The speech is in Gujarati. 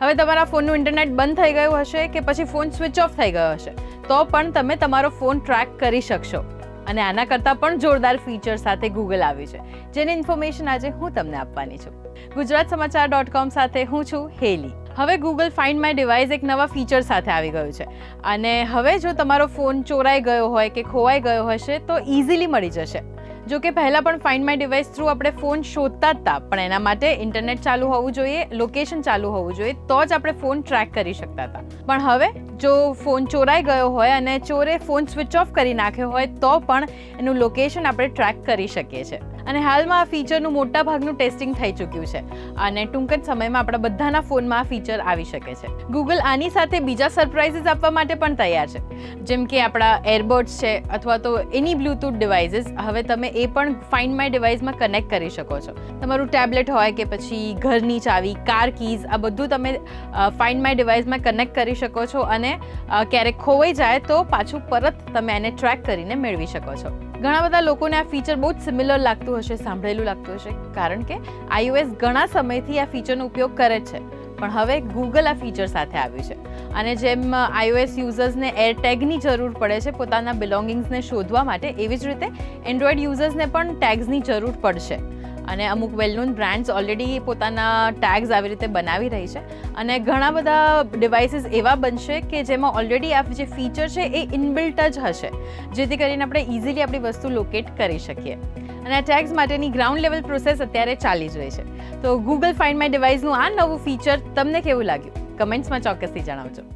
હવે તમારા ફોનનું ઇન્ટરનેટ બંધ થઈ ગયું હશે કે પછી ફોન સ્વિચ ઓફ થઈ ગયો હશે તો પણ તમે તમારો ફોન ટ્રેક કરી શકશો. અને આના કરતાં પણ જોરદાર ફીચર સાથે ગૂગલ આવ્યું છે, જેની ઇન્ફોર્મેશન આજે હું તમને આપવાની છું. gujaratsamachar.com સાથે હું છું હેલી. હવે ગૂગલ ફાઇન્ડ માય ડિવાઇસ એક નવા ફીચર સાથે આવી ગયું છે અને હવે જો તમારો ફોન ચોરાઈ ગયો હોય કે ખોવાઈ ગયો હશે તો ઇઝીલી મળી જશે. જો કે પહેલાં પણ ફાઇન્ડ માય ડિવાઇસ થ્રુ આપણે ફોન શોધતા જ હતા, પણ એના માટે ઇન્ટરનેટ ચાલુ હોવું જોઈએ, લોકેશન ચાલુ હોવું જોઈએ, તો જ આપણે ફોન ટ્રેક કરી શકતા હતા. પણ હવે જો ફોન ચોરાઈ ગયો હોય અને ચોરે ફોન સ્વિચ ઓફ કરી નાખ્યો હોય તો પણ એનું લોકેશન આપણે ટ્રેક કરી શકીએ છીએ. અને હાલમાં આ ફીચરનું મોટા ભાગનું ટેસ્ટિંગ થઈ ચૂક્યું છે અને ટૂંક જ સમયમાં આપણા બધાના ફોનમાં આ ફીચર આવી શકે છે. ગૂગલ આની સાથે બીજા સરપ્રાઇઝીસ આપવા માટે પણ તૈયાર છે, જેમ કે આપણા એરબડ્સ છે અથવા તો એની બ્લૂટૂથ ડિવાઇસીસ હવે તમે એ પણ ફાઇન્ડ માય ડિવાઇસમાં કનેક્ટ કરી શકો છો. તમારું ટેબ્લેટ હોય કે પછી ઘરની ચાવી, કાર કીઝ, આ બધું તમે ફાઇન્ડ માય ડિવાઇસમાં કનેક્ટ કરી શકો છો અને ક્યારેક ખોવાઈ જાય તો પાછું પરત તમે એને ટ્રેક કરીને મેળવી શકો છો. ઘણા બધા લોકોને આ ફીચર બહુ જ સિમિલર લાગતું હશે, સાંભળેલું લાગતું હશે, કારણ કે iOS ઘણા સમયથી આ ફીચરનો ઉપયોગ કરે છે, પણ હવે ગૂગલ આ ફીચર સાથે આવ્યું છે. અને જેમ iOS યુઝર્સને એરટેગની જરૂર પડે છે પોતાના બિલોંગિંગ્સને શોધવા માટે, એવી જ રીતે એન્ડ્રોઈડ યુઝર્સને પણ ટેગ્સની જરૂર પડશે. અને અમુક વેલ નોન બ્રાન્ડ્સ ઓલરેડી પોતાના ટેગ્સ આવી રીતે બનાવી રહી છે અને ઘણા બધા ડિવાઇસીસ એવા બનશે કે જેમાં ઓલરેડી આ જે ફીચર છે એ ઇનબિલ્ટ જ હશે, જેથી કરીને આપણે ઇઝીલી આપણી વસ્તુ લોકેટ કરી શકીએ. અને આ ટેગ્સ માટેની ગ્રાઉન્ડ લેવલ પ્રોસેસ અત્યારે ચાલી જ રહી છે. તો ગૂગલ ફાઇન્ડ માય ડિવાઇસનું આ નવું ફીચર તમને કેવું લાગ્યું? કમેન્ટ્સમાં ચોક્કસથી જણાવજો.